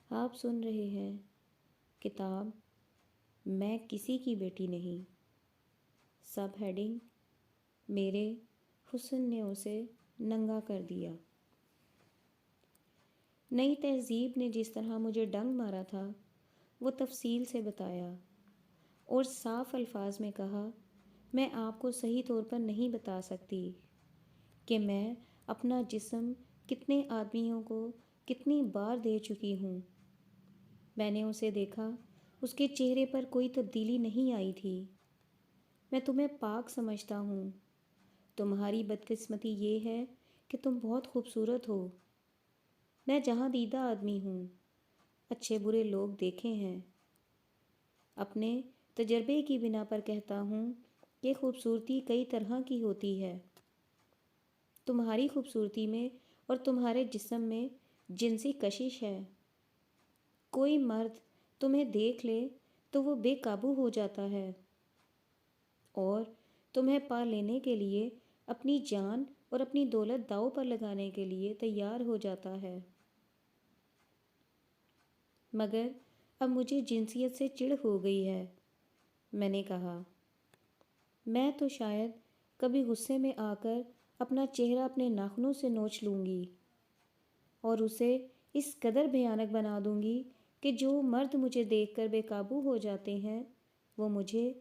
آپ سن رہے ہیں کتاب میں کسی کی بیٹی نہیں، سب ہیڈنگ میرے حسن نے اسے ننگا کر دیا۔ نئی تہذیب نے جس طرح مجھے ڈنگ مارا تھا وہ تفصیل سے بتایا اور صاف الفاظ میں کہا، میں آپ کو صحیح طور پر نہیں بتا سکتی کہ میں اپنا جسم کتنے آدمیوں کو کتنی بار دے چکی ہوں۔ میں نے اسے دیکھا، اس کے چہرے پر کوئی تبدیلی نہیں آئی تھی۔ میں تمہیں پاک سمجھتا ہوں، تمہاری بدقسمتی یہ ہے کہ تم بہت خوبصورت ہو۔ میں جہاں دیدہ آدمی ہوں، اچھے برے لوگ دیکھے ہیں۔ اپنے تجربے کی بنا پر کہتا ہوں کہ خوبصورتی کئی طرح کی ہوتی ہے۔ تمہاری خوبصورتی میں اور تمہارے جسم میں جنسی کشش ہے۔ کوئی مرد تمہیں دیکھ لے تو وہ بے قابو ہو جاتا ہے اور تمہیں پا لینے کے لیے اپنی جان اور اپنی دولت داؤ پر لگانے کے لیے تیار ہو جاتا ہے۔ مگر اب مجھے جنسیت سے چڑ ہو گئی ہے، میں نے کہا۔ میں تو شاید کبھی غصے میں آ کر اپنا چہرہ اپنے ناخنوں سے نوچ لوں گی اور اسے اس قدر بھیانک بنا دوں گی کہ جو مرد مجھے دیکھ کر بے قابو ہو جاتے ہیں وہ مجھے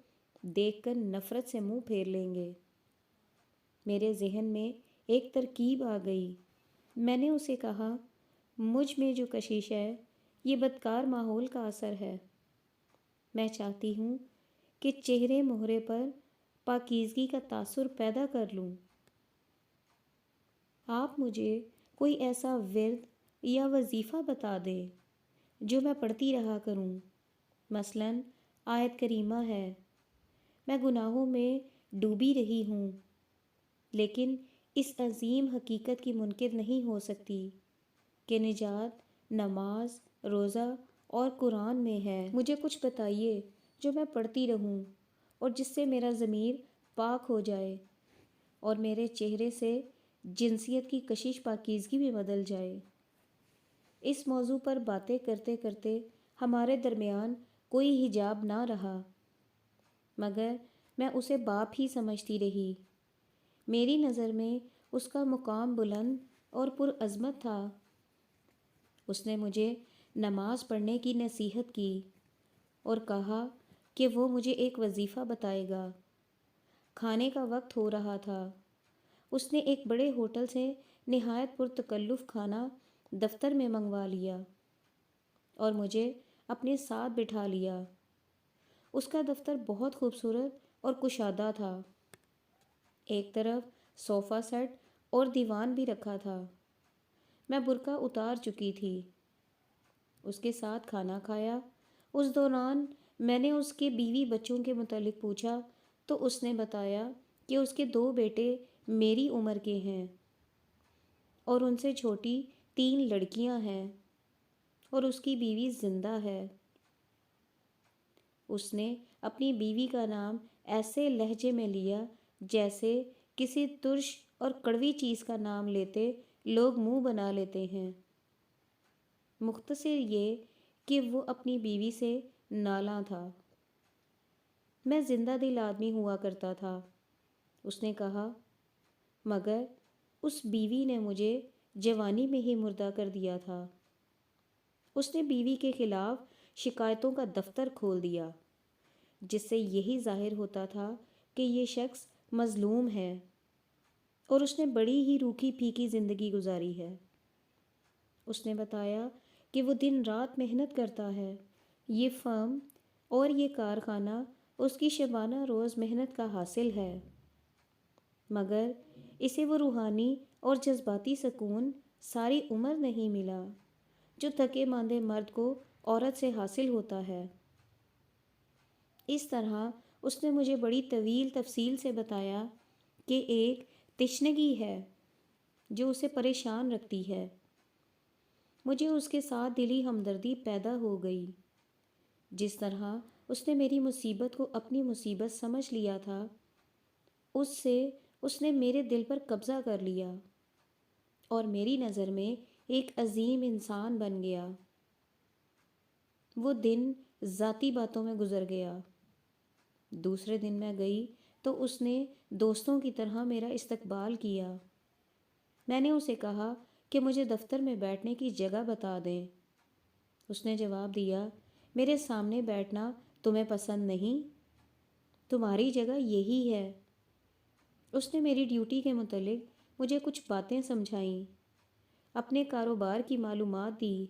دیکھ کر نفرت سے منہ پھیر لیں گے۔ میرے ذہن میں ایک ترکیب آ گئی۔ میں نے اسے کہا، مجھ میں جو کشش ہے یہ بدکار ماحول کا اثر ہے۔ میں چاہتی ہوں کہ چہرے مہرے پر پاکیزگی کا تاثر پیدا کر لوں۔ آپ مجھے کوئی ایسا ورد یا وظیفہ بتا دیں جو میں پڑھتی رہا کروں۔ مثلاً آیت کریمہ ہے، میں گناہوں میں ڈوبی رہی ہوں لیکن اس عظیم حقیقت کی منکر نہیں ہو سکتی کہ نجات نماز، روزہ اور قرآن میں ہے۔ مجھے کچھ بتائیے جو میں پڑھتی رہوں اور جس سے میرا ضمیر پاک ہو جائے اور میرے چہرے سے جنسیت کی کشش پاکیزگی بھی بدل جائے۔ اس موضوع پر باتیں کرتے کرتے ہمارے درمیان کوئی حجاب نہ رہا، مگر میں اسے باپ ہی سمجھتی رہی۔ میری نظر میں اس کا مقام بلند اور پرعظمت تھا۔ اس نے مجھے نماز پڑھنے کی نصیحت کی اور کہا کہ وہ مجھے ایک وظیفہ بتائے گا۔ کھانے کا وقت ہو رہا تھا۔ اس نے ایک بڑے ہوٹل سے نہایت پرتکلف کھانا دفتر میں منگوا لیا اور مجھے اپنے ساتھ بٹھا لیا۔ اس کا دفتر بہت خوبصورت اور کشادہ تھا۔ ایک طرف صوفہ سیٹ اور دیوان بھی رکھا تھا۔ میں برقع اتار چکی تھی۔ اس کے ساتھ کھانا کھایا۔ اس دوران میں نے اس کے بیوی بچوں کے متعلق پوچھا تو اس نے بتایا کہ اس کے 2 بیٹے میری عمر کے ہیں اور ان سے چھوٹی 3 لڑکیاں ہیں اور اس کی بیوی زندہ ہے۔ اس نے اپنی بیوی کا نام ایسے لہجے میں لیا جیسے کسی ترش اور کڑوی چیز کا نام لیتے لوگ منہ بنا لیتے ہیں۔ مختصر یہ کہ وہ اپنی بیوی سے نالاں تھا۔ میں زندہ دل آدمی ہوا کرتا تھا، اس نے کہا، مگر اس بیوی نے مجھے جوانی میں ہی مردہ کر دیا تھا۔ اس نے بیوی کے خلاف شکایتوں کا دفتر کھول دیا جس سے یہی ظاہر ہوتا تھا کہ یہ شخص مظلوم ہے اور اس نے بڑی ہی روکھی پھیکی زندگی گزاری ہے۔ اس نے بتایا کہ وہ دن رات محنت کرتا ہے۔ یہ فرم اور یہ کارخانہ اس کی شبانہ روز محنت کا حاصل ہے، مگر اسے وہ روحانی اور جذباتی سکون ساری عمر نہیں ملا جو تھکے ماندے مرد کو عورت سے حاصل ہوتا ہے۔ اس طرح اس نے مجھے بڑی طویل تفصیل سے بتایا کہ ایک تشنگی ہے جو اسے پریشان رکھتی ہے۔ مجھے اس کے ساتھ دلی ہمدردی پیدا ہو گئی۔ جس طرح اس نے میری مصیبت کو اپنی مصیبت سمجھ لیا تھا، اس سے اس نے میرے دل پر قبضہ کر لیا اور میری نظر میں ایک عظیم انسان بن گیا۔ وہ دن ذاتی باتوں میں گزر گیا۔ دوسرے دن میں گئی تو اس نے دوستوں کی طرح میرا استقبال کیا۔ میں نے اسے کہا کہ مجھے دفتر میں بیٹھنے کی جگہ بتا دیں۔ اس نے جواب دیا، میرے سامنے بیٹھنا تمہیں پسند نہیں؟ تمہاری جگہ یہی ہے۔ اس نے میری ڈیوٹی کے متعلق مجھے کچھ باتیں سمجھائیں، اپنے کاروبار کی معلومات دی،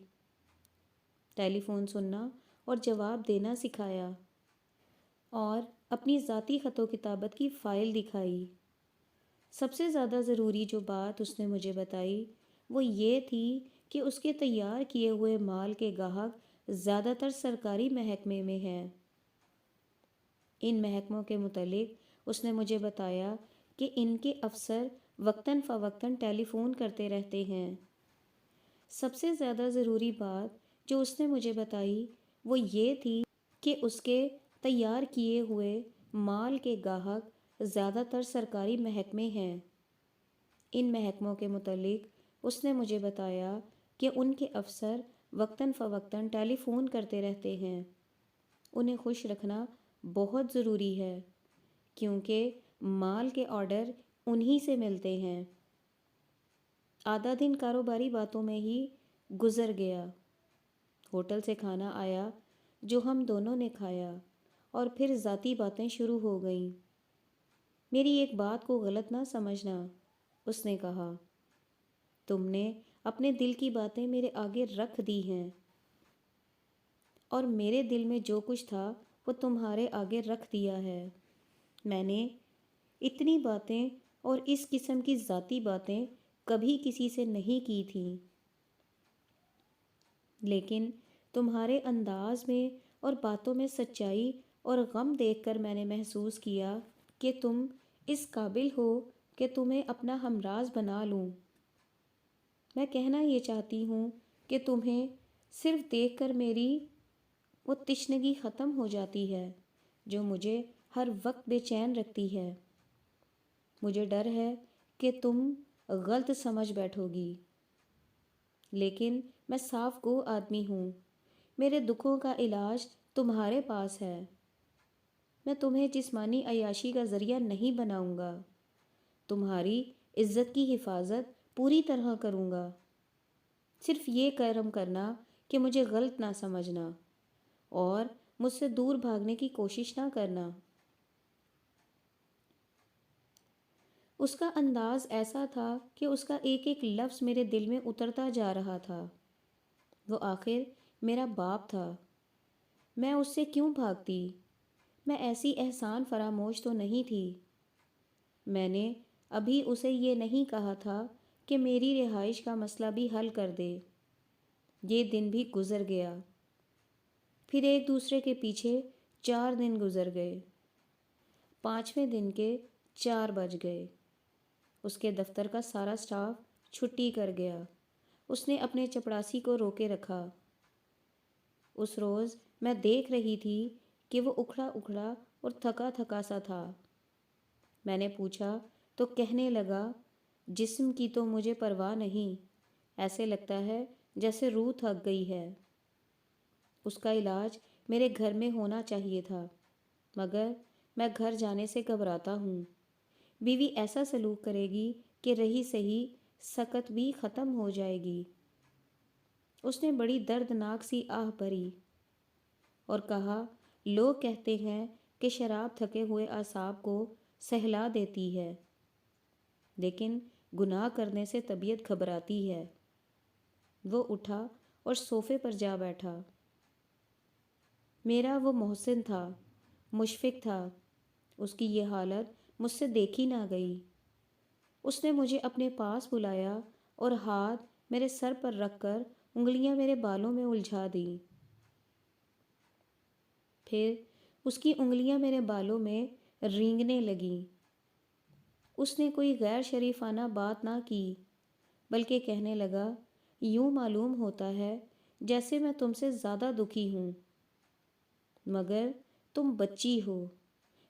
ٹیلی فون سننا اور جواب دینا سکھایا، اور اپنی ذاتی خط و کتابت کی فائل دکھائی۔ سب سے زیادہ ضروری جو بات اس نے مجھے بتائی وہ یہ تھی کہ اس کے تیار کیے ہوئے مال کے گاہک زیادہ تر سرکاری محکمے میں ہیں۔ ان محکموں کے متعلق اس نے مجھے بتایا کہ ان کے افسر وقتاً فوقتاً ٹیلی فون کرتے رہتے ہیں۔ سب سے زیادہ ضروری بات جو اس نے مجھے بتائی وہ یہ تھی کہ اس کے تیار کیے ہوئے مال کے گاہک زیادہ تر سرکاری محکمے ہیں۔ ان محکموں کے متعلق اس نے مجھے بتایا کہ ان کے افسر وقتاً فوقتاً ٹیلی فون کرتے رہتے ہیں۔ انہیں خوش رکھنا بہت ضروری ہے کیونکہ مال کے آرڈر انہی سے ملتے ہیں۔ آدھا دن کاروباری باتوں میں ہی گزر گیا۔ ہوٹل سے کھانا آیا جو ہم دونوں نے کھایا، اور پھر ذاتی باتیں شروع ہو گئیں۔ میری ایک بات کو غلط نہ سمجھنا، اس نے کہا، تم نے اپنے دل کی باتیں میرے آگے رکھ دی ہیں، اور میرے دل میں جو کچھ تھا وہ تمہارے آگے رکھ دیا ہے۔ میں نے اتنی باتیں اور اس قسم کی ذاتی باتیں کبھی کسی سے نہیں کی تھیں، لیکن تمہارے انداز میں اور باتوں میں سچائی اور غم دیکھ کر میں نے محسوس کیا کہ تم اس قابل ہو کہ تمہیں اپنا ہمراز بنا لوں۔ میں کہنا یہ چاہتی ہوں کہ تمہیں صرف دیکھ کر میری وہ تشنگی ختم ہو جاتی ہے جو مجھے ہر وقت بے چین رکھتی ہے۔ مجھے ڈر ہے کہ تم غلط سمجھ بیٹھو گی، لیکن میں صاف گو آدمی ہوں۔ میرے دکھوں کا علاج تمہارے پاس ہے۔ میں تمہیں جسمانی عیاشی کا ذریعہ نہیں بناؤں گا۔ تمہاری عزت کی حفاظت پوری طرح کروں گا۔ صرف یہ کرم کرنا کہ مجھے غلط نہ سمجھنا اور مجھ سے دور بھاگنے کی کوشش نہ کرنا۔ اس کا انداز ایسا تھا کہ اس کا ایک ایک لفظ میرے دل میں اترتا جا رہا تھا۔ وہ آخر میرا باپ تھا۔ میں اس سے کیوں بھاگتی؟ میں ایسی احسان فراموش تو نہیں تھی۔ میں نے ابھی اسے یہ نہیں کہا تھا کہ میری رہائش کا مسئلہ بھی حل کر دے۔ یہ دن بھی گزر گیا۔ پھر ایک دوسرے کے پیچھے 4 دن گزر گئے۔ 5ویں دن کے 4 بج گئے۔ اس کے دفتر کا سارا سٹاف چھٹی کر گیا۔ اس نے اپنے چپڑاسی کو روکے رکھا۔ اس روز میں دیکھ رہی تھی کہ وہ اکھڑا اکھڑا اور تھکا تھکا سا تھا۔ میں نے پوچھا تو کہنے لگا، جسم کی تو مجھے پرواہ نہیں، ایسے لگتا ہے جیسے روح تھک گئی ہے۔ اس کا علاج میرے گھر میں ہونا چاہیے تھا، مگر میں گھر جانے سے گھبراتا ہوں۔ بیوی ایسا سلوک کرے گی کہ رہی سہی سکت بھی ختم ہو جائے گی۔ اس نے بڑی دردناک سی آہ بھری اور کہا، لوگ کہتے ہیں کہ شراب تھکے ہوئے اعصاب کو سہلا دیتی ہے، لیکن گناہ کرنے سے طبیعت گھبراتی ہے۔ وہ اٹھا اور صوفے پر جا بیٹھا۔ میرا وہ محسن تھا، مشفق تھا۔ اس کی یہ حالت مجھ سے دیکھی نہ گئی۔ اس نے مجھے اپنے پاس بلایا اور ہاتھ میرے سر پر رکھ کر انگلیاں میرے بالوں میں الجھا دیں۔ پھر اس کی انگلیاں میرے بالوں میں رینگنے لگیں۔ اس نے کوئی غیر شریفانہ بات نہ کی، بلکہ کہنے لگا، یوں معلوم ہوتا ہے جیسے میں تم سے زیادہ دکھی ہوں، مگر تم بچی ہو۔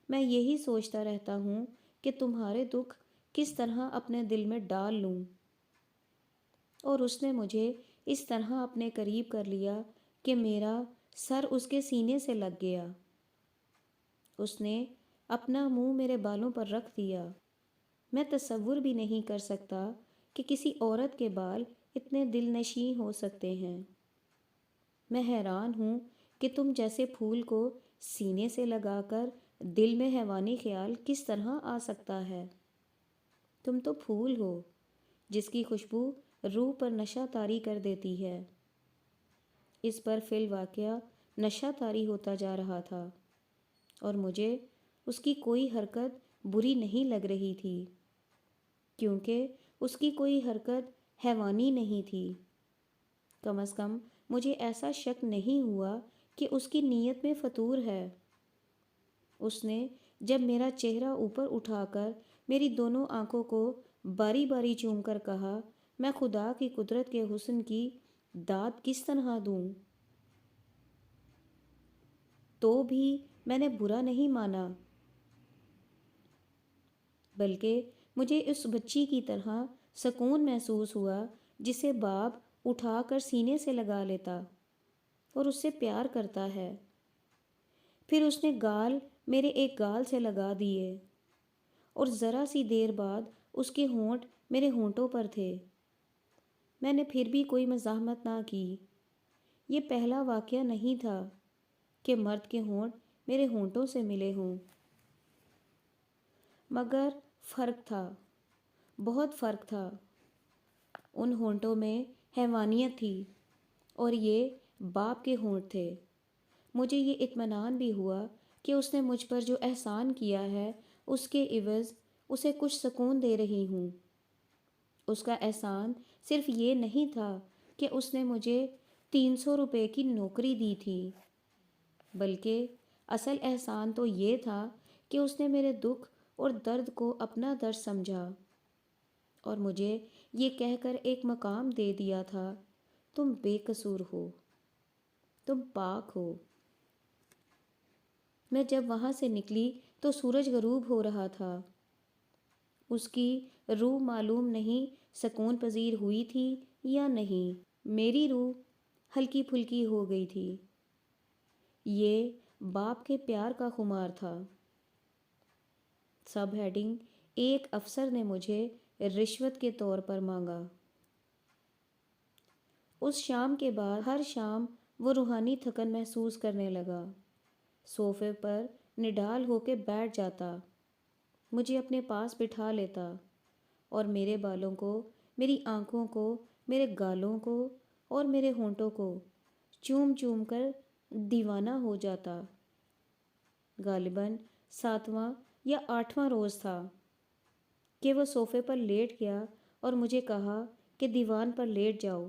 میں یہی سوچتا رہتا ہوں کہ تمہارے دکھ کس طرح اپنے دل میں ڈال لوں۔ اور اس نے مجھے اس طرح اپنے قریب کر لیا کہ میرا سر اس کے سینے سے لگ گیا۔ اس نے اپنا منہ میرے بالوں پر رکھ دیا۔ میں تصور بھی نہیں کر سکتا کہ کسی عورت کے بال اتنے دل نشیں ہو سکتے ہیں۔ میں حیران ہوں کہ تم جیسے پھول کو سینے سے لگا کر دل میں حیوانی خیال کس طرح آ سکتا ہے۔ تم تو پھول ہو جس کی خوشبو روح پر نشہ طاری کر دیتی ہے۔ اس پر فی الواقعہ نشہ طاری ہوتا جا رہا تھا اور مجھے اس کی کوئی حرکت بری نہیں لگ رہی تھی، کیونکہ اس کی کوئی حرکت حیوانی نہیں تھی۔ کم از کم مجھے ایسا شک نہیں ہوا کہ اس کی نیت میں فطور ہے۔ اس نے جب میرا چہرہ اوپر اٹھا کر میری دونوں آنکھوں کو باری باری چوم کر کہا، میں خدا کی قدرت کے حسن کی داد کس طرح دوں؟ تو بھی میں نے برا نہیں مانا، بلکہ مجھے اس بچی کی طرح سکون محسوس ہوا جسے باپ اٹھا کر سینے سے لگا لیتا اور اس سے پیار کرتا ہے۔ پھر اس نے گال میرے ایک گال سے لگا دیے اور ذرا سی دیر بعد اس کے ہونٹ میرے ہونٹوں پر تھے۔ میں نے پھر بھی کوئی مزاحمت نہ کی۔ یہ پہلا واقعہ نہیں تھا کہ مرد کے ہونٹ میرے ہونٹوں سے ملے ہوں، مگر فرق تھا، بہت فرق تھا۔ ان ہونٹوں میں حیوانیت تھی اور یہ باپ کے ہونٹ تھے۔ مجھے یہ اطمینان بھی ہوا کہ اس نے مجھ پر جو احسان کیا ہے اس کے عوض اسے کچھ سکون دے رہی ہوں۔ اس کا احسان صرف یہ نہیں تھا کہ اس نے مجھے 300 روپے کی نوکری دی تھی، بلکہ اصل احسان تو یہ تھا کہ اس نے میرے دکھ اور درد کو اپنا درد سمجھا اور مجھے یہ کہہ کر ایک مقام دے دیا تھا، تم بے قصور ہو، تم پاک ہو۔ میں جب وہاں سے نکلی تو سورج غروب ہو رہا تھا۔ اس کی روح معلوم نہیں سکون پذیر ہوئی تھی یا نہیں، میری روح ہلکی پھلکی ہو گئی تھی۔ یہ باپ کے پیار کا خمار تھا۔ سب ہیڈنگ: ایک افسر نے مجھے رشوت کے طور پر مانگا۔ اس شام کے بعد ہر شام وہ روحانی تھکن محسوس کرنے لگا۔ صوفے پر نڈال ہو کے بیٹھ جاتا، مجھے اپنے پاس بٹھا لیتا اور میرے بالوں کو، میری آنکھوں کو، میرے گالوں کو اور میرے ہونٹوں کو چوم چوم کر دیوانہ ہو جاتا۔ غالباً 7واں یا 8واں روز تھا کہ وہ صوفے پر لیٹ گیا اور مجھے کہا کہ دیوان پر لیٹ جاؤ،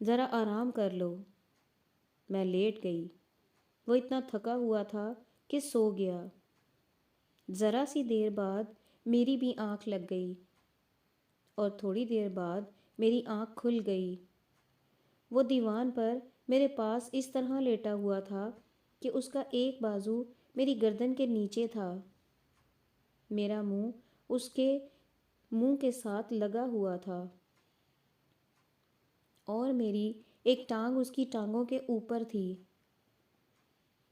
ذرا آرام کر لو۔ میں لیٹ گئی۔ وہ اتنا تھکا ہوا تھا کہ سو گیا۔ ذرا سی دیر بعد میری بھی آنکھ لگ گئی اور تھوڑی دیر بعد میری آنکھ کھل گئی۔ وہ دیوان پر میرے پاس اس طرح لیٹا ہوا تھا کہ اس کا ایک بازو میری گردن کے نیچے تھا۔ میرا منہ اس کے منہ کے ساتھ لگا ہوا تھا اور میری ایک ٹانگ اس کی ٹانگوں کے اوپر تھی۔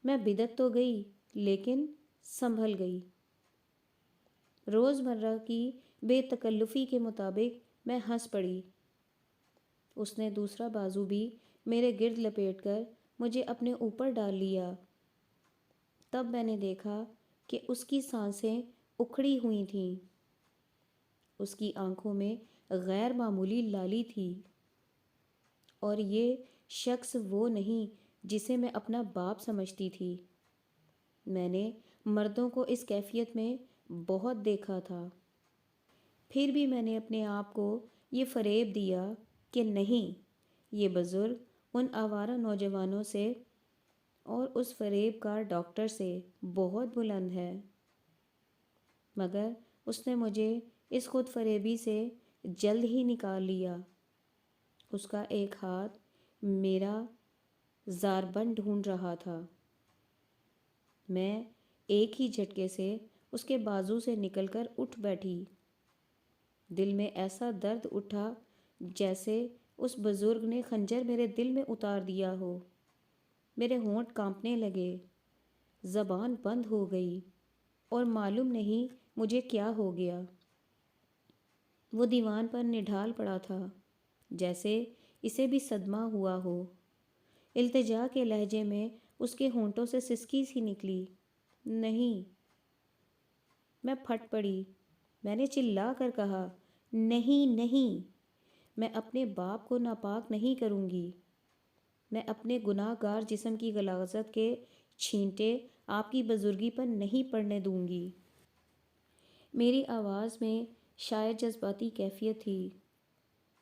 میں بدک تو گئی لیکن سنبھل گئی۔ روزمرہ کی بے تکلفی کے مطابق میں ہنس پڑی۔ اس نے دوسرا بازو بھی میرے گرد لپیٹ کر مجھے اپنے اوپر ڈال لیا۔ تب میں نے دیکھا کہ اس کی سانسیں اکھڑی ہوئی تھیں۔ اس کی آنکھوں میں غیر معمولی لالی تھی اور یہ شخص وہ نہیں جسے میں اپنا باپ سمجھتی تھی۔ میں نے مردوں کو اس کیفیت میں بہت دیکھا تھا۔ پھر بھی میں نے اپنے آپ کو یہ فریب دیا کہ نہیں، یہ بزرگ ان آوارہ نوجوانوں سے اور اس فریب کار ڈاکٹر سے بہت بلند ہے۔ مگر اس نے مجھے اس خود فریبی سے جلد ہی نکال لیا۔ اس کا ایک ہاتھ میرا زاربند ڈھونڈ رہا تھا۔ میں ایک ہی جھٹکے سے اس کے بازو سے نکل کر اٹھ بیٹھی۔ دل میں ایسا درد اٹھا جیسے اس بزرگ نے خنجر میرے دل میں اتار دیا ہو۔ میرے ہونٹ کانپنے لگے، زبان بند ہو گئی اور معلوم نہیں مجھے کیا ہو گیا۔ وہ دیوان پر نڈھال پڑا تھا، جیسے اسے بھی صدمہ ہوا ہو۔ التجا کے لہجے میں اس کے ہونٹوں سے سسکی سی نکلی، نہیں۔ میں پھٹ پڑی۔ میں نے چلا کر کہا، نہیں نہیں، میں اپنے باپ کو ناپاک نہیں کروں گی۔ میں اپنے گناہ گار جسم کی غلاظت کے چھینٹے آپ کی بزرگی پر نہیں پڑنے دوں گی۔ میری آواز میں شاید جذباتی کیفیت تھی۔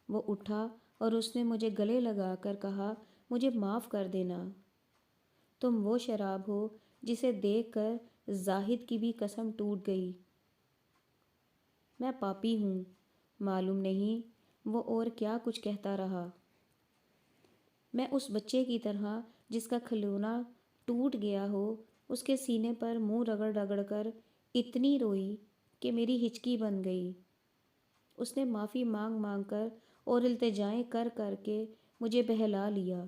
وہ اٹھا اور اس نے مجھے گلے لگا کر کہا، مجھے معاف کر دینا۔ تم وہ شراب ہو جسے دیکھ کر زاہد کی بھی قسم ٹوٹ گئی۔ میں پاپی ہوں، معلوم نہیں وہ اور کیا کچھ کہتا رہا۔ میں اس بچے کی طرح جس کا کھلونا ٹوٹ گیا ہو، اس کے سینے پر منہ رگڑ رگڑ کر اتنی روئی کہ میری ہچکی بن گئی۔ اس نے معافی مانگ مانگ کر اور التجائیں کر کر کے مجھے بہلا لیا۔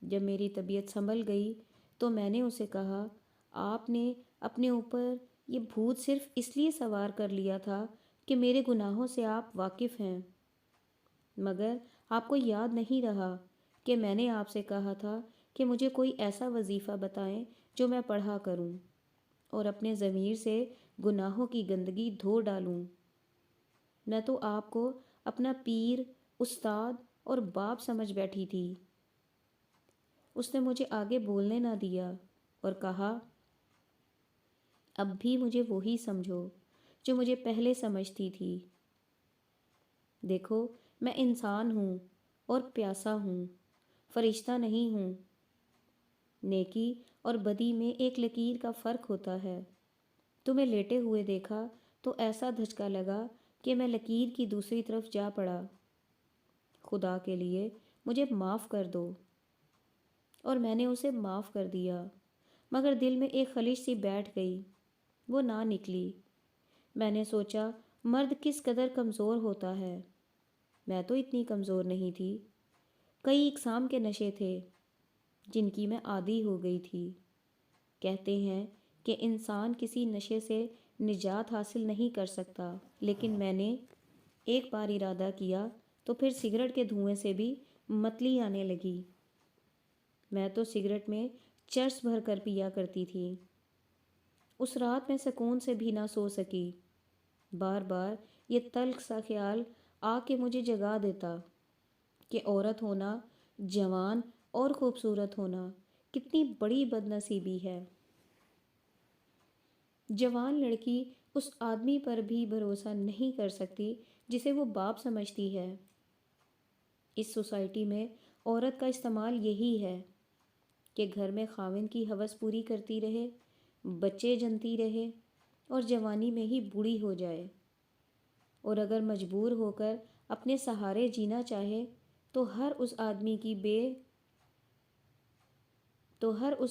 جب میری طبیعت سنبھل گئی تو میں نے اسے کہا، آپ نے اپنے اوپر یہ بھوت صرف اس لیے سوار کر لیا تھا کہ میرے گناہوں سے آپ واقف ہیں، مگر آپ کو یاد نہیں رہا کہ میں نے آپ سے کہا تھا کہ مجھے کوئی ایسا وظیفہ بتائیں جو میں پڑھا کروں اور اپنے ضمیر سے گناہوں کی گندگی دھو ڈالوں۔ میں تو آپ کو اپنا پیر، استاد اور باپ سمجھ بیٹھی تھی۔ اس نے مجھے آگے بولنے نہ دیا اور کہا، اب بھی مجھے وہی سمجھو جو مجھے پہلے سمجھتی تھی۔ دیکھو، میں انسان ہوں اور پیاسا ہوں، فرشتہ نہیں ہوں۔ نیکی اور بدی میں ایک لکیر کا فرق ہوتا ہے۔ تمہیں لیٹے ہوئے دیکھا تو ایسا دھچکا لگا کہ میں لکیر کی دوسری طرف جا پڑا۔ خدا کے لیے مجھے معاف کر دو۔ اور میں نے اسے معاف کر دیا، مگر دل میں ایک خلش سی بیٹھ گئی، وہ نہ نکلی۔ میں نے سوچا، مرد کس قدر کمزور ہوتا ہے۔ میں تو اتنی کمزور نہیں تھی۔ کئی اقسام کے نشے تھے جن کی میں عادی ہو گئی تھی۔ کہتے ہیں کہ انسان کسی نشے سے نجات حاصل نہیں کر سکتا، لیکن میں نے ایک بار ارادہ کیا تو پھر سگریٹ کے دھوئیں سے بھی متلی آنے لگی۔ میں تو سگریٹ میں چرس بھر کر پیا کرتی تھی۔ اس رات میں سکون سے بھی نہ سو سکی۔ بار بار یہ تلخ سا خیال آ کے مجھے جگا دیتا کہ عورت ہونا، جوان اور خوبصورت ہونا کتنی بڑی بد نصیبی ہے۔ جوان لڑکی اس آدمی پر بھی بھروسہ نہیں کر سکتی جسے وہ باپ سمجھتی ہے۔ اس سوسائٹی میں عورت کا استعمال یہی ہے کہ گھر میں خاوند کی ہوس پوری کرتی رہے، بچے جنتی رہے اور جوانی میں ہی بوڑھی ہو جائے، اور اگر مجبور ہو کر اپنے سہارے جینا چاہے تو ہر اس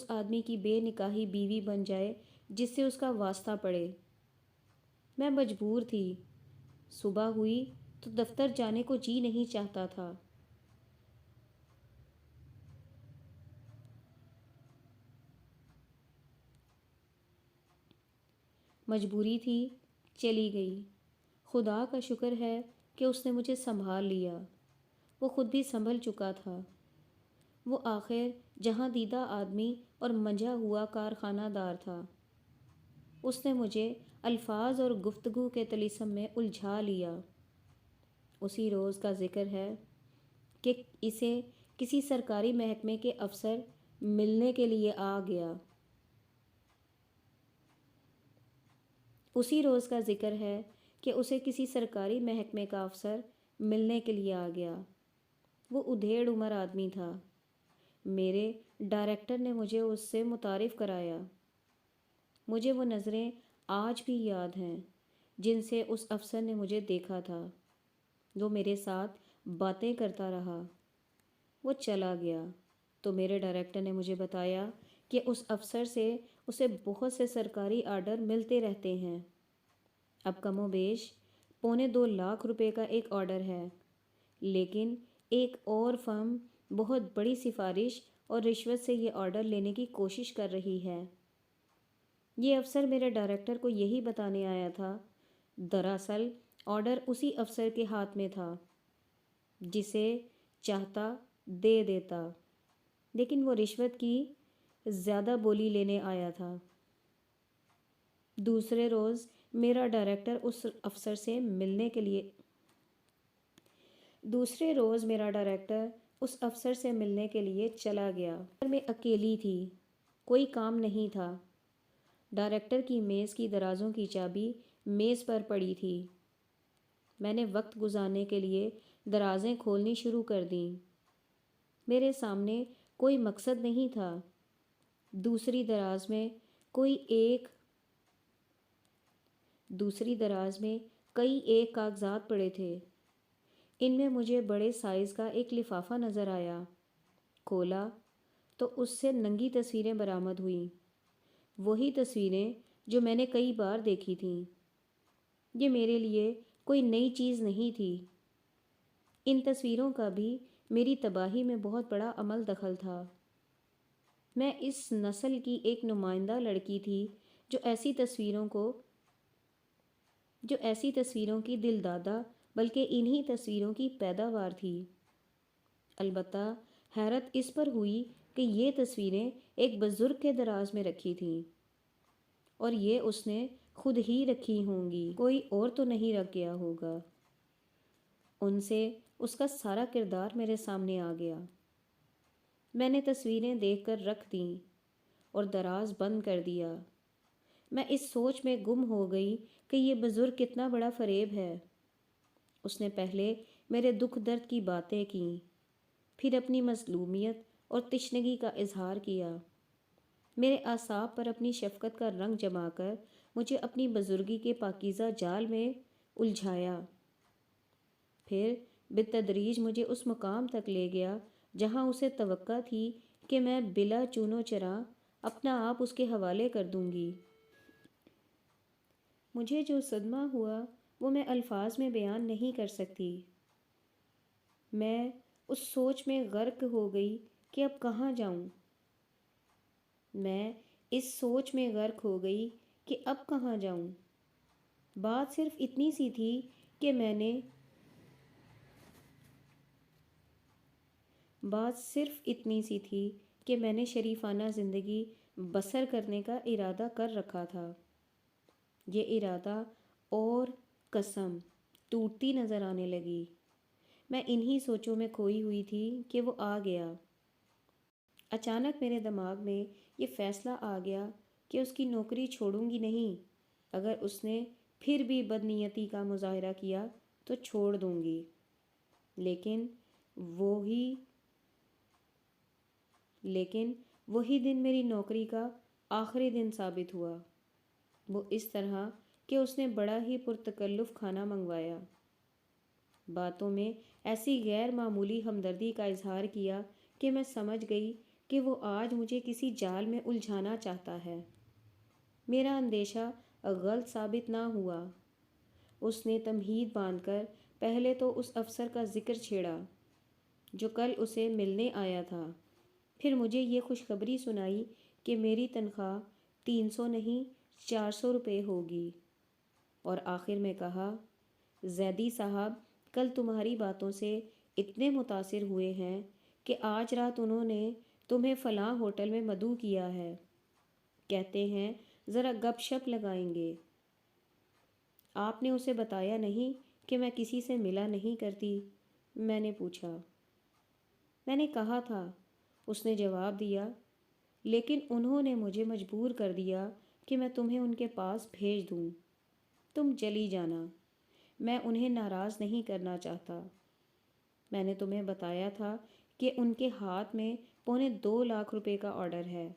آدمی کی بے نکاحی بیوی بن جائے جس سے اس کا واسطہ پڑے۔ میں مجبور تھی۔ صبح ہوئی تو دفتر جانے کو جی نہیں چاہتا تھا۔ مجبوری تھی، چلی گئی۔ خدا کا شکر ہے کہ اس نے مجھے سنبھال لیا۔ وہ خود بھی سنبھل چکا تھا۔ وہ آخر جہاں دیدہ آدمی اور منجھا ہوا کارخانہ دار تھا۔ اس نے مجھے الفاظ اور گفتگو کے طلسم میں الجھا لیا۔ اسی روز کا ذکر ہے کہ اسے کسی سرکاری محکمے کے افسر ملنے کے لیے آ گیا۔ اسی روز کا ذکر ہے کہ اسے کسی سرکاری محکمے کا افسر ملنے کے لیے آ گیا۔ وہ ادھیڑ عمر آدمی تھا۔ میرے ڈائریکٹر نے مجھے اس سے متعارف کرایا۔ مجھے وہ نظریں آج بھی یاد ہیں جن سے اس افسر نے مجھے دیکھا تھا۔ وہ میرے ساتھ باتیں کرتا رہا۔ وہ چلا گیا تو میرے ڈائریکٹر نے مجھے بتایا کہ اس افسر سے اسے بہت سے سرکاری آرڈر ملتے رہتے ہیں۔ اب کم و بیش 2.25 لاکھ روپے کا ایک آرڈر ہے، لیکن ایک اور فرم بہت بڑی سفارش اور رشوت سے یہ آرڈر لینے کی کوشش کر رہی ہے۔ یہ افسر میرے ڈائریکٹر کو یہی بتانے آیا تھا۔ دراصل آرڈر اسی افسر کے ہاتھ میں تھا، جسے چاہتا دے دیتا، لیکن وہ رشوت کی زیادہ بولی لینے آیا تھا۔ دوسرے روز میرا ڈائریکٹر اس افسر سے ملنے کے لیے چلا گیا۔ میں اکیلی تھی، کوئی کام نہیں تھا۔ ڈائریکٹر کی میز کی درازوں کی چابی میز پر پڑی تھی۔ میں نے وقت گزارنے کے لیے درازیں کھولنی شروع کر دیں۔ میرے سامنے کوئی مقصد نہیں تھا۔ دوسری دراز میں کئی ایک کاغذات پڑے تھے۔ ان میں مجھے بڑے سائز کا ایک لفافہ نظر آیا۔ کھولا تو اس سے ننگی تصویریں برآمد ہوئیں، وہی تصویریں جو میں نے کئی بار دیکھی تھیں۔ یہ میرے لیے کوئی نئی چیز نہیں تھی۔ ان تصویروں کا بھی میری تباہی میں بہت بڑا عمل دخل تھا۔ میں اس نسل کی ایک نمائندہ لڑکی تھی جو ایسی تصویروں کی دل دادہ بلکہ انہی تصویروں کی پیداوار تھی۔ البتہ حیرت اس پر ہوئی کہ یہ تصویریں ایک بزرگ کے دراز میں رکھی تھیں، اور یہ اس نے خود ہی رکھی ہوں گی، کوئی اور تو نہیں رکھ گیا ہوگا۔ ان سے اس کا سارا کردار میرے سامنے آ گیا۔ میں نے تصویریں دیکھ کر رکھ دیں اور دراز بند کر دیا۔ میں اس سوچ میں گم ہو گئی کہ یہ بزرگ کتنا بڑا فریب ہے۔ اس نے پہلے میرے دکھ درد کی باتیں کیں، پھر اپنی مظلومیت اور تشنگی کا اظہار کیا، میرے اعصاب پر اپنی شفقت کا رنگ جما کر مجھے اپنی بزرگی کے پاکیزہ جال میں الجھایا۔ پھر بالتدریج مجھے اس مقام تک لے گیا جہاں اسے توقع تھی کہ میں بلا چون و چرا اپنا آپ اس کے حوالے کر دوں گی۔ مجھے جو صدمہ ہوا وہ میں الفاظ میں بیان نہیں کر سکتی۔ میں اس سوچ میں غرق ہو گئی کہ اب کہاں جاؤں۔ بات صرف اتنی سی تھی کہ میں نے شریفانہ زندگی بسر کرنے کا ارادہ کر رکھا تھا۔ یہ ارادہ اور قسم ٹوٹتی نظر آنے لگی۔ میں انہی سوچوں میں کھوئی ہوئی تھی کہ وہ آ گیا۔ اچانک میرے دماغ میں یہ فیصلہ آ گیا کہ اس کی نوکری چھوڑوں گی نہیں۔ اگر اس نے پھر بھی بدنیتی کا مظاہرہ کیا تو چھوڑ دوں گی، لیکن وہی دن میری نوکری کا آخری دن ثابت ہوا۔ وہ اس طرح کہ اس نے بڑا ہی پرتکلف کھانا منگوایا، باتوں میں ایسی غیر معمولی ہمدردی کا اظہار کیا کہ میں سمجھ گئی کہ وہ آج مجھے کسی جال میں الجھانا چاہتا ہے۔ میرا اندیشہ غلط ثابت نہ ہوا۔ اس نے تمہید باندھ کر پہلے تو اس افسر کا ذکر چھیڑا جو کل اسے ملنے آیا تھا، پھر مجھے یہ خوشخبری سنائی کہ میری تنخواہ 300 نہیں 400 روپے ہوگی، اور آخر میں کہا، زیدی صاحب کل تمہاری باتوں سے اتنے متاثر ہوئے ہیں کہ آج رات انہوں نے تمہیں فلاں ہوٹل میں مدعو کیا ہے، کہتے ہیں ذرا گپ شپ لگائیں گے۔ آپ نے اسے بتایا نہیں کہ میں کسی سے ملا نہیں کرتی؟ میں نے پوچھا۔ میں نے کہا تھا، اس نے جواب دیا، لیکن انہوں نے مجھے مجبور کر دیا کہ میں تمہیں ان کے پاس بھیج دوں۔ تم چلی جانا، میں انہیں ناراض نہیں کرنا چاہتا۔ میں نے تمہیں بتایا تھا کہ ان کے ہاتھ میں 2.25 لاکھ روپے کا آرڈر ہے۔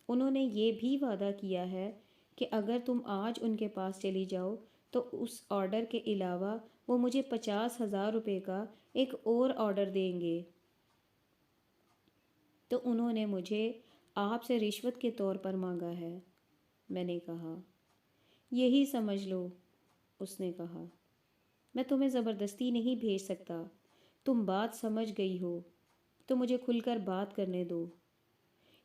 انہوں نے یہ بھی وعدہ کیا ہے کہ اگر تم آج ان کے پاس چلی جاؤ تو اس آرڈر کے علاوہ وہ مجھے 50,000 روپے کا ایک اور آرڈر دیں گے۔ تو انہوں نے مجھے آپ سے رشوت کے طور پر مانگا ہے۔ میں نے کہا، یہی سمجھ لو۔ اس نے کہا، میں تمہیں زبردستی نہیں بھیج سکتا، تم بات سمجھ گئی ہو۔ تو مجھے کھل کر بات کرنے دو۔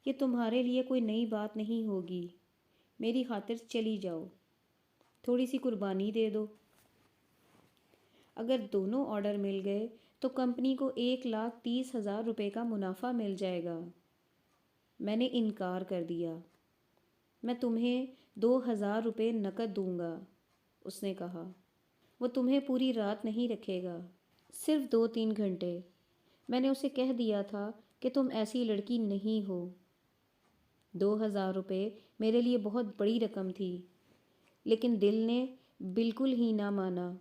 یہ تمہارے لیے کوئی نئی بات نہیں ہوگی۔ میری خاطر چلی جاؤ، تھوڑی سی قربانی دے دو۔ اگر دونوں آرڈر مل گئے تو کمپنی کو 1,30,000 روپے کا منافع مل جائے گا۔ میں نے انکار کر دیا۔ میں تمہیں 2,000 روپے نقد دوں گا، اس نے کہا۔ وہ تمہیں پوری رات نہیں رکھے گا، صرف 2-3 گھنٹے۔ میں نے اسے کہہ دیا تھا کہ تم ایسی لڑکی نہیں ہو۔ 2,000 روپے میرے لیے بہت بڑی رقم تھی، لیکن دل نے بالکل ہی نہ مانا۔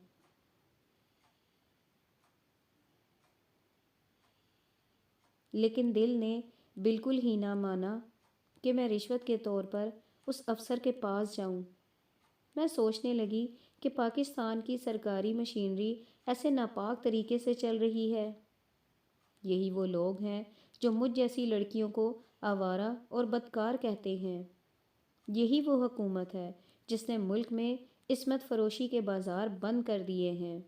کہ میں رشوت کے طور پر اس افسر کے پاس جاؤں۔ میں سوچنے لگی کہ پاکستان کی سرکاری مشینری ایسے ناپاک طریقے سے چل رہی ہے۔ یہی وہ لوگ ہیں جو مجھ جیسی لڑکیوں کو آوارہ اور بدکار کہتے ہیں۔ یہی وہ حکومت ہے جس نے ملک میں عصمت فروشی کے بازار بند کر دیے ہیں،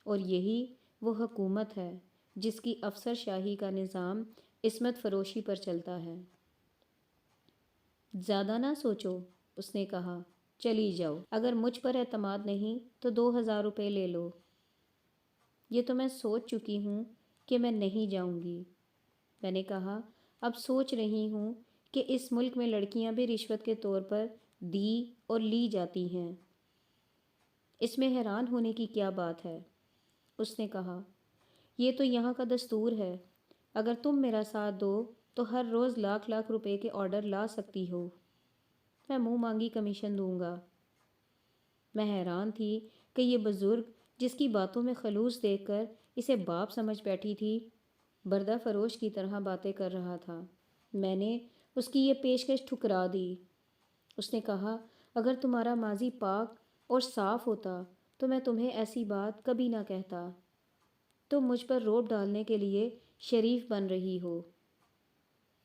اور یہی وہ حکومت ہے جس کی افسر شاہی کا نظام عصمت فروشی پر چلتا ہے۔ زیادہ نہ سوچو، اس نے کہا، چلی جاؤ۔ اگر مجھ پر اعتماد نہیں تو 2,000 روپے لے لو۔ یہ تو میں سوچ چکی ہوں کہ میں نہیں جاؤں گی۔ میں نے کہا، اب سوچ رہی ہوں کہ اس ملک میں لڑکیاں بھی رشوت کے طور پر دی اور لی جاتی ہیں۔ اس میں حیران ہونے کی کیا بات ہے؟ اس نے کہا، یہ تو یہاں کا دستور ہے۔ اگر تم میرا ساتھ دو تو ہر روز لاکھ لاکھ روپے کے آرڈر لا سکتی ہو۔ میں منہ مانگی کمیشن دوں گا۔ میں حیران تھی کہ یہ بزرگ جس کی باتوں میں خلوص دیکھ کر اسے باپ سمجھ بیٹھی تھی، بردہ فروش کی طرح باتیں کر رہا تھا۔ میں نے اس کی یہ پیشکش ٹھکرا دی۔ اس نے کہا، اگر تمہارا ماضی پاک اور صاف ہوتا تو میں تمہیں ایسی بات کبھی نہ کہتا۔ تم مجھ پر روب ڈالنے کے لیے شریف بن رہی ہو۔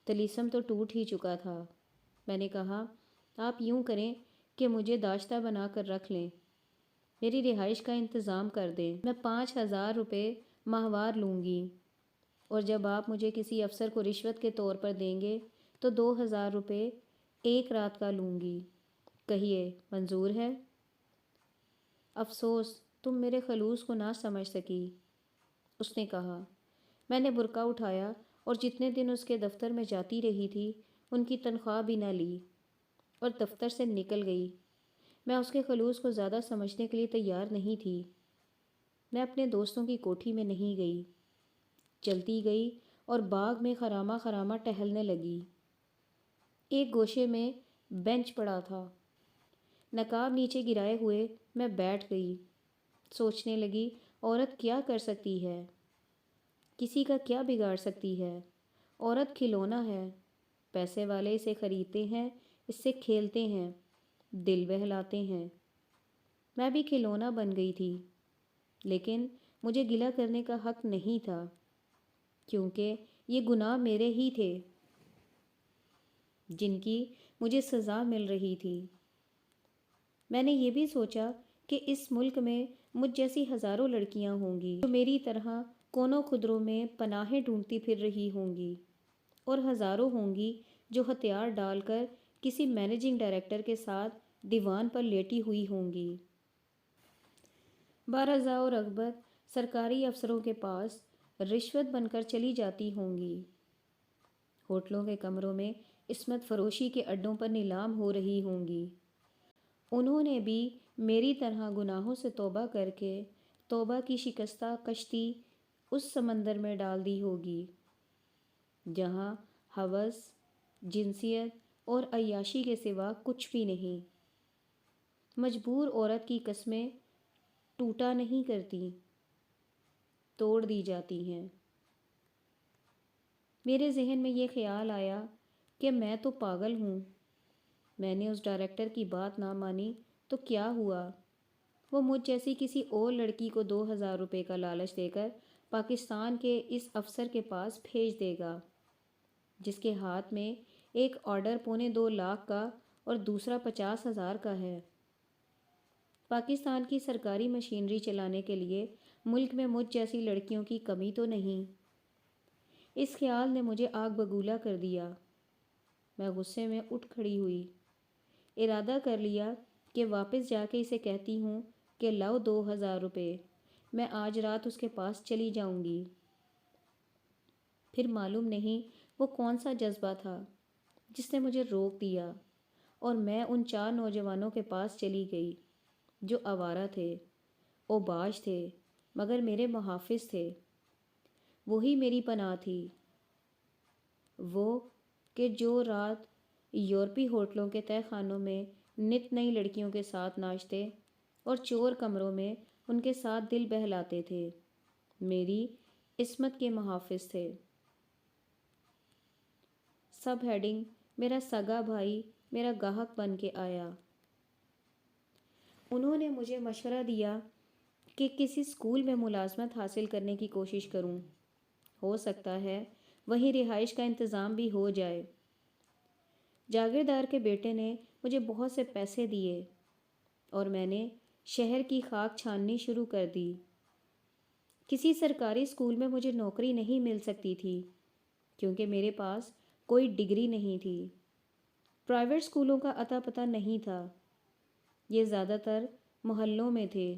طلیسم تو ٹوٹ ہی چکا تھا۔ میں نے کہا، آپ یوں کریں کہ مجھے داشتہ بنا کر رکھ لیں، میری رہائش کا انتظام کر دیں۔ میں 5,000 روپے ماہوار لوں گی، اور جب آپ مجھے کسی افسر کو رشوت کے طور پر دیں گے تو 2,000 روپے ایک رات کا لوں گی۔ کہیے منظور ہے؟ افسوس تم میرے خلوص کو نہ سمجھ سکی، اس نے کہا۔ میں نے برقع اٹھایا اور جتنے دن اس کے دفتر میں جاتی رہی تھی ان کی تنخواہ بھی نہ لی، اور دفتر سے نکل گئی۔ میں اس کے خلوص کو زیادہ سمجھنے کے لیے تیار نہیں تھی۔ میں اپنے دوستوں کی کوٹھی میں نہیں گئی، چلتی گئی اور باغ میں خرامہ خرامہ ٹہلنے لگی۔ ایک گوشے میں بینچ پڑا تھا، نقاب نیچے گرائے ہوئے میں بیٹھ گئی۔ سوچنے لگی، عورت کیا کر سکتی ہے؟ کسی کا کیا بگاڑ سکتی ہے؟ عورت کھلونا ہے، پیسے والے اسے خریدتے ہیں، اس سے کھیلتے ہیں، دل بہلاتے ہیں۔ میں بھی کھلونا بن گئی تھی، لیکن مجھے گلہ کرنے کا حق نہیں تھا، کیونکہ یہ گناہ میرے ہی تھے جن کی مجھے سزا مل رہی تھی۔ میں نے یہ بھی سوچا کہ اس ملک میں مجھ جیسی ہزاروں لڑکیاں ہوں گی جو میری طرح کونوں خدروں میں پناہیں ڈھونڈتی پھر رہی ہوں گی، اور ہزاروں ہوں گی جو ہتھیار ڈال کر کسی مینیجنگ ڈائریکٹر کے ساتھ دیوان پر لیٹی ہوئی ہوں گی۔ بارضا و رغبت سرکاری افسروں کے پاس رشوت بن کر چلی جاتی ہوں گی۔ ہوٹلوں کے کمروں میں عصمت فروشی کے اڈوں پر نیلام ہو رہی ہوں گی۔ انہوں نے بھی میری طرح گناہوں سے توبہ کر کے توبہ کی شکستہ کشتی اس سمندر میں ڈال دی ہوگی جہاں ہوس، جنسیت اور عیاشی کے سوا کچھ بھی نہیں۔ مجبور عورت کی قسمیں ٹوٹا نہیں کرتی، توڑ دی جاتی ہیں۔ میرے ذہن میں یہ خیال آیا کہ میں تو پاگل ہوں۔ میں نے اس ڈائریکٹر کی بات نہ مانی تو کیا ہوا؟ وہ مجھ جیسی کسی اور لڑکی کو 2,000 روپے کا لالچ دے کر پاکستان کے اس افسر کے پاس بھیج دے گا جس کے ہاتھ میں ایک آرڈر 2.25 لاکھ کا اور دوسرا 50,000 کا ہے۔ پاکستان کی سرکاری مشینری چلانے کے لیے ملک میں مجھ جیسی لڑکیوں کی کمی تو نہیں۔ اس خیال نے مجھے آگ بگولا کر دیا۔ میں غصے میں اٹھ کھڑی ہوئی، ارادہ کر لیا کہ واپس جا کے اسے کہتی ہوں کہ لاؤ 2000 روپے، میں آج رات اس کے پاس چلی جاؤں گی۔ پھر معلوم نہیں وہ کون سا جذبہ تھا جس نے مجھے روک دیا، اور میں ان 4 نوجوانوں کے پاس چلی گئی جو آوارہ تھے، اوباش تھے، مگر میرے محافظ تھے۔ وہی میری پناہ تھی، وہ کہ جو رات یورپی ہوٹلوں کے تہہ خانوں میں نت نئی لڑکیوں کے ساتھ ناچتے اور چور کمروں میں ان کے ساتھ دل بہلاتے تھے، میری عصمت کے محافظ تھے۔ سب ہیڈنگ میرا سگا بھائی میرا گاہک بن کے آیا۔ انہوں نے مجھے مشورہ دیا کہ کسی اسکول میں ملازمت حاصل کرنے کی کوشش کروں، ہو سکتا ہے وہیں رہائش کا انتظام بھی ہو جائے۔ جاگیردار کے بیٹے نے مجھے بہت سے پیسے دیے اور میں نے شہر کی خاک چھاننی شروع کر دی۔ کسی سرکاری اسکول میں مجھے نوکری نہیں مل سکتی تھی کیونکہ میرے پاس کوئی ڈگری نہیں تھی۔ پرائیویٹ اسکولوں کا اتا پتہ نہیں تھا، یہ زیادہ تر محلوں میں تھے۔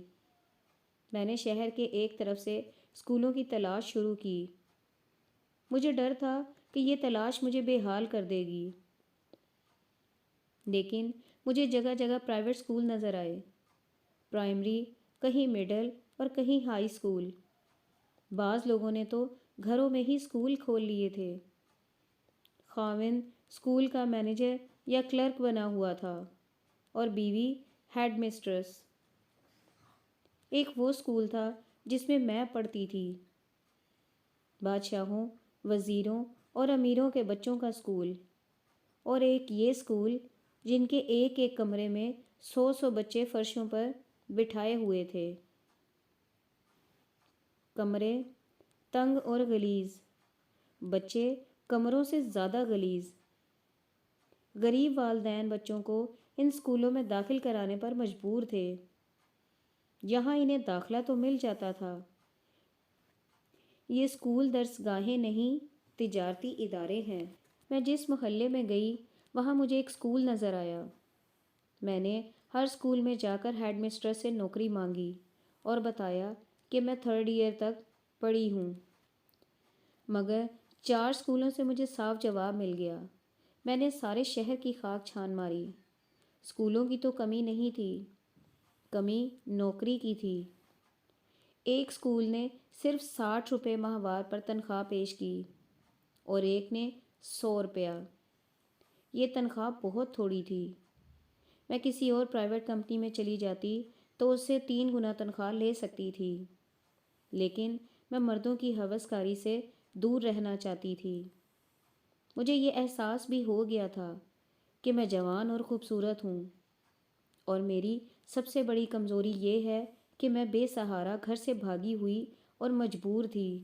میں نے شہر کے ایک طرف سے اسکولوں کی تلاش شروع کی۔ مجھے ڈر تھا کہ یہ تلاش مجھے بے حال کر دے گی، لیکن مجھے جگہ جگہ پرائیویٹ اسکول نظر آئے، پرائمری، کہیں مڈل اور کہیں ہائی اسکول۔ بعض لوگوں نے تو گھروں میں ہی اسکول کھول لیے تھے۔ خاوند اسکول کا مینیجر یا کلرک بنا ہوا تھا اور بیوی ہیڈ مسٹریس۔ ایک وہ اسکول تھا جس میں پڑھتی تھی، بادشاہوں، وزیروں اور امیروں کے بچوں کا اسکول، اور ایک یہ اسکول جن کے ایک ایک کمرے میں 100 بچے فرشوں پر بٹھائے ہوئے تھے۔ کمرے تنگ اور غلیظ، بچے کمروں سے زیادہ غلیظ۔ غریب والدین بچوں کو ان اسکولوں میں داخل کرانے پر مجبور تھے۔ یہاں انہیں داخلہ تو مل جاتا تھا۔ یہ اسکول درس گاہیں نہیں، تجارتی ادارے ہیں۔ میں جس محلے میں گئی وہاں مجھے ایک اسکول نظر آیا۔ میں نے ہر اسکول میں جا کر ہیڈ مسٹریس سے نوکری مانگی اور بتایا کہ میں 3rd ایئر تک پڑھی ہوں، مگر 4 اسکولوں سے مجھے صاف جواب مل گیا۔ میں نے سارے شہر کی خاک چھان ماری۔ اسکولوں کی تو کمی نہیں تھی، کمی نوکری کی تھی۔ ایک اسکول نے صرف 60 روپے ماہوار پر تنخواہ پیش کی اور ایک نے 100 روپیہ۔ یہ تنخواہ بہت تھوڑی تھی۔ میں کسی اور پرائیویٹ کمپنی میں چلی جاتی تو اس سے 3 گنا تنخواہ لے سکتی تھی، لیکن میں مردوں کی ہوس کاری سے دور رہنا چاہتی تھی۔ مجھے یہ احساس بھی ہو گیا تھا کہ میں جوان اور خوبصورت ہوں، اور میری سب سے بڑی کمزوری یہ ہے کہ میں بے سہارا گھر سے بھاگی ہوئی اور مجبور تھی۔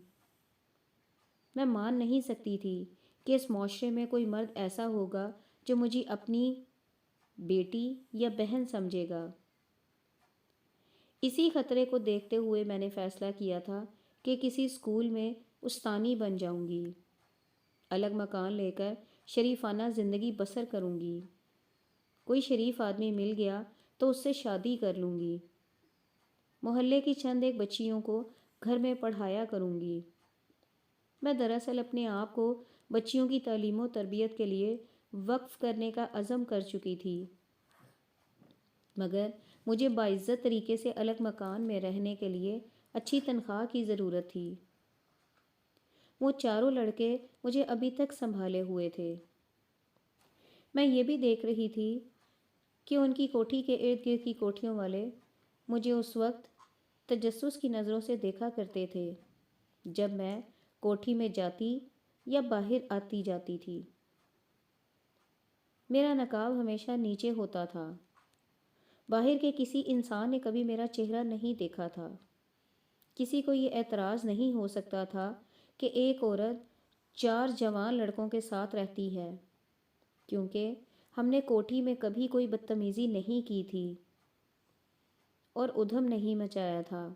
میں مان نہیں سکتی تھی کہ اس معاشرے میں کوئی مرد ایسا ہوگا جو مجھے اپنی بیٹی یا بہن سمجھے گا۔ اسی خطرے کو دیکھتے ہوئے میں نے فیصلہ کیا تھا کہ کسی اسکول میں استانی بن جاؤں گی، الگ مکان لے کر شریفانہ زندگی بسر کروں گی۔ کوئی شریف آدمی مل گیا تو اس سے شادی کر لوں گی۔ محلے کی چند ایک بچیوں کو گھر میں پڑھایا کروں گی۔ میں دراصل اپنے آپ کو بچیوں کی تعلیم و تربیت کے لیے وقف کرنے کا عزم کر چکی تھی، مگر مجھے باعزت طریقے سے الگ مکان میں رہنے کے لیے اچھی تنخواہ کی ضرورت تھی۔ وہ 4 لڑکے مجھے ابھی تک سنبھالے ہوئے تھے۔ میں یہ بھی دیکھ رہی تھی کہ ان کی کوٹھی کے ارد گرد کی کوٹھیوں والے مجھے اس وقت تجسس کی نظروں سے دیکھا کرتے تھے جب میں کوٹھی میں جاتی یا باہر آتی جاتی تھی۔ میرا نقاب ہمیشہ نیچے ہوتا تھا۔ باہر کے کسی انسان نے کبھی میرا چہرہ نہیں دیکھا تھا۔ کسی کو یہ اعتراض نہیں ہو سکتا تھا کہ ایک عورت 4 جوان لڑکوں کے ساتھ رہتی ہے، کیونکہ ہم نے کوٹھی میں کبھی کوئی بدتمیزی نہیں کی تھی اور ادھم نہیں مچایا تھا۔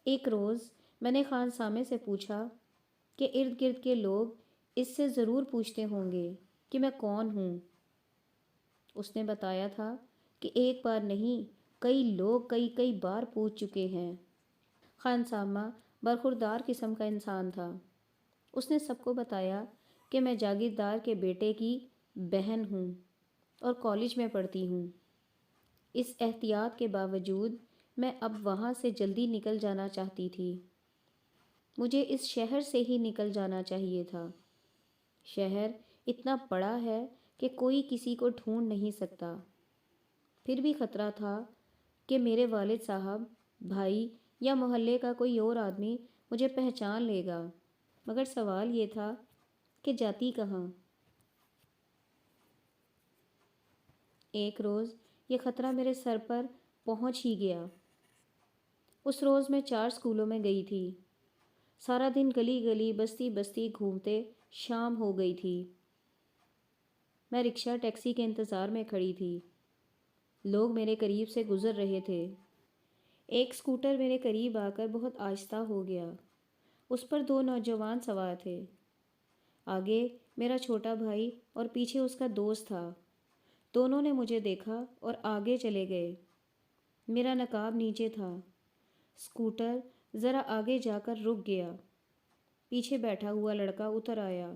ایک روز میں نے خان سامے سے پوچھا کہ ارد گرد کے لوگ اس سے ضرور پوچھتے ہوں گے کہ میں کون ہوں۔ اس نے بتایا تھا کہ ایک بار نہیں، کئی لوگ کئی بار پوچھ چکے ہیں۔ خان سامہ برخوردار قسم کا انسان تھا۔ اس نے سب کو بتایا کہ میں جاگیردار کے بیٹے کی بہن ہوں اور کالج میں پڑھتی ہوں۔ اس احتیاط کے باوجود میں اب وہاں سے جلدی نکل جانا چاہتی تھی۔ مجھے اس شہر سے ہی نکل جانا چاہیے تھا۔ شہر اتنا بڑا ہے کہ کوئی کسی کو ڈھونڈ نہیں سکتا۔ پھر بھی خطرہ تھا کہ میرے والد صاحب، بھائی یا محلے کا کوئی اور آدمی مجھے پہچان لے گا، مگر سوال یہ تھا کہ جاتی کہاں۔ ایک روز یہ خطرہ میرے سر پر پہنچ ہی گیا۔ اس روز میں 4 اسکولوں میں گئی تھی۔ سارا دن گلی گلی بستی بستی گھومتے شام ہو گئی تھی۔ میں رکشہ ٹیکسی کے انتظار میں کھڑی تھی۔ لوگ میرے قریب سے گزر رہے تھے۔ ایک اسکوٹر میرے قریب آ کر بہت آہستہ ہو گیا۔ اس پر 2 نوجوان سوار تھے۔ آگے میرا چھوٹا بھائی اور پیچھے اس کا دوست تھا۔ دونوں نے مجھے دیکھا اور آگے چلے گئے۔ میرا نقاب نیچے تھا۔ اسکوٹر ذرا آگے جا کر رک گیا۔ پیچھے بیٹھا ہوا لڑکا اتر آیا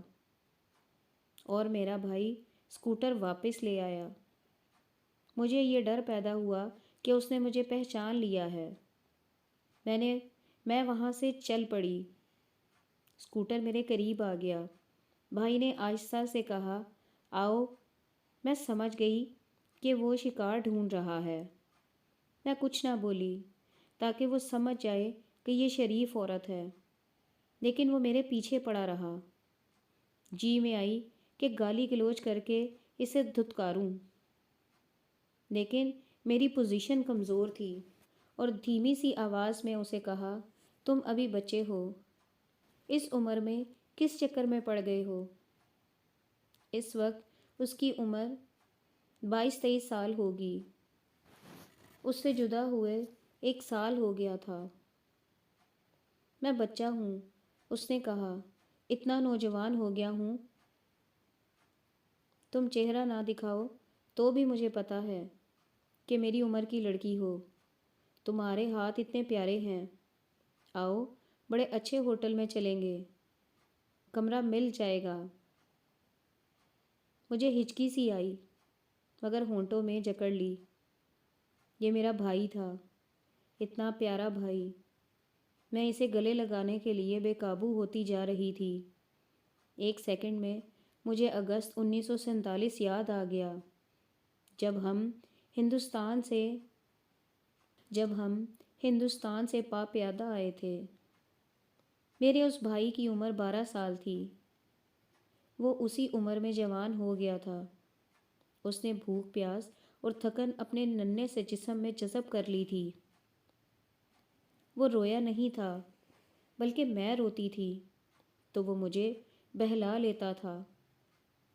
اور میرا بھائی اسکوٹر واپس لے آیا۔ مجھے یہ ڈر پیدا ہوا کہ اس نے مجھے پہچان لیا ہے۔ میں وہاں سے چل پڑی۔ اسکوٹر میرے قریب آ گیا۔ بھائی نے آہستہ سے کہا، آؤ۔ میں سمجھ گئی کہ وہ شکار ڈھونڈ رہا ہے۔ میں کچھ نہ بولی تاکہ وہ سمجھ جائے کہ یہ شریف عورت ہے، لیکن وہ میرے پیچھے پڑا رہا۔ جی میں آئی کہ گالی گلوچ کر کے اسے دھتکاروں، لیکن میری پوزیشن کمزور تھی اور دھیمی سی آواز میں اسے کہا، تم ابھی بچے ہو، اس عمر میں کس چکر میں پڑ گئے ہو؟ اس وقت اس کی عمر 22-23 سال ہوگی۔ اس سے جدا ہوئے 1 سال ہو گیا تھا۔ میں بچہ ہوں، اس نے کہا، اتنا نوجوان ہو گیا ہوں۔ تم چہرہ نہ دکھاؤ تو بھی مجھے پتا ہے کہ میری عمر کی لڑکی ہو۔ تمہارے ہاتھ اتنے پیارے ہیں۔ آؤ، بڑے اچھے ہوٹل میں چلیں گے، کمرہ مل جائے گا۔ مجھے ہچکی سی آئی، مگر ہونٹوں میں جکڑ لی۔ یہ میرا بھائی تھا، اتنا پیارا بھائی۔ میں اسے گلے لگانے کے لیے بے قابو ہوتی جا رہی تھی۔ 1 سیکنڈ میں مجھے اگست 1947 یاد آ گیا، جب ہم ہندوستان سے پا پیادہ آئے تھے۔ میرے اس بھائی کی عمر 12 سال تھی۔ وہ اسی عمر میں جوان ہو گیا تھا۔ اس نے بھوک پیاس اور تھکن اپنے ننھے سے جسم میں جذب کر لی تھی۔ وہ رویا نہیں تھا، بلکہ میں روتی تھی تو وہ مجھے بہلا لیتا تھا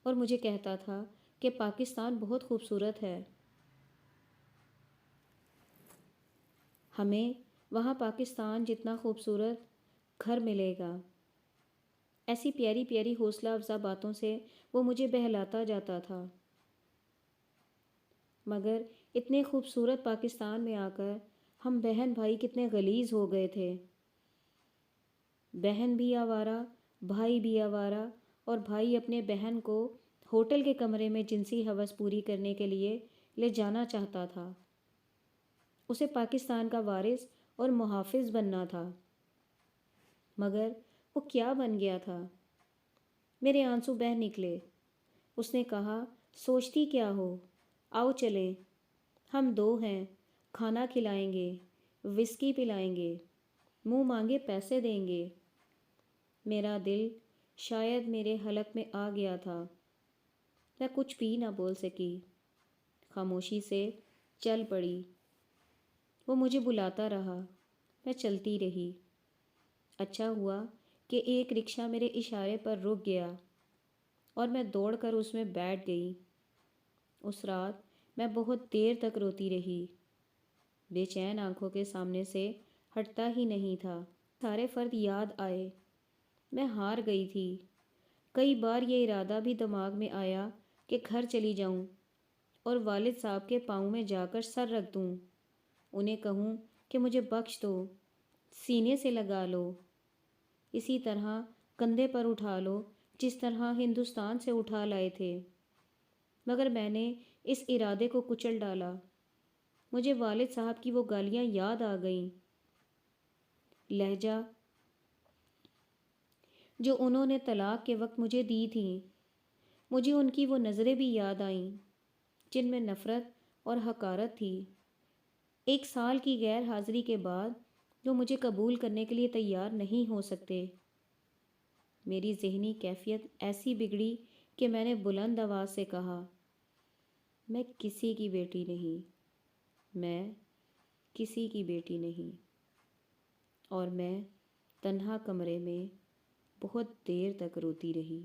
اور مجھے کہتا تھا کہ پاکستان بہت خوبصورت ہے، ہمیں وہاں پاکستان جتنا خوبصورت گھر ملے گا۔ ایسی پیاری پیاری حوصلہ افزا باتوں سے وہ مجھے بہلاتا جاتا تھا۔ مگر اتنے خوبصورت پاکستان میں آ کر ہم بہن بھائی کتنے غلیظ ہو گئے تھے۔ بہن بھی آوارہ، بھائی بھی آوارہ، اور بھائی اپنے بہن کو ہوٹل کے کمرے میں جنسی ہوس پوری کرنے کے لیے لے جانا چاہتا تھا۔ اسے پاکستان کا وارث اور محافظ بننا تھا، مگر وہ کیا بن گیا تھا؟ میرے آنسو بہہ نکلے۔ اس نے کہا، سوچتی کیا ہو؟ آؤ چلیں، ہم 2 ہیں، کھانا کھلائیں گے، وسکی پلائیں گے، منہ مانگے پیسے دیں گے۔ میرا دل شاید میرے حلق میں آ گیا تھا۔ میں کچھ بھی نہ بول سکی، خاموشی سے چل پڑی۔ وہ مجھے بلاتا رہا، میں چلتی رہی۔ اچھا ہوا کہ ایک رکشہ میرے اشارے پر رک گیا اور میں دوڑ کر اس میں بیٹھ گئی۔ اس رات میں بہت دیر تک روتی رہی۔ بے چین آنکھوں کے سامنے سے ہٹتا ہی نہیں تھا۔ سارے فرد یاد آئے۔ میں ہار گئی تھی۔ کئی بار یہ ارادہ بھی دماغ میں آیا کہ گھر چلی جاؤں اور والد صاحب کے پاؤں میں جا کر سر رکھ دوں، انہیں کہوں کہ مجھے بخش دو، سینے سے لگا لو، اسی طرح کندھے پر اٹھا لو جس طرح ہندوستان سے اٹھا لائے تھے۔ مگر میں نے اس ارادے کو کچل ڈالا۔ مجھے والد صاحب کی وہ گالیاں یاد آ گئیں، لہجہ جو انہوں نے طلاق کے وقت مجھے دی تھیں۔ مجھے ان کی وہ نظریں بھی یاد آئیں جن میں نفرت اور حقارت تھی۔ 1 سال کی غیر حاضری کے بعد وہ مجھے قبول کرنے کے لیے تیار نہیں ہو سکتے۔ میری ذہنی کیفیت ایسی بگڑی کہ میں نے بلند آواز سے کہا، میں کسی کی بیٹی نہیں، میں کسی کی بیٹی نہیں۔ اور میں تنہا کمرے میں بہت دیر تک روتی رہی۔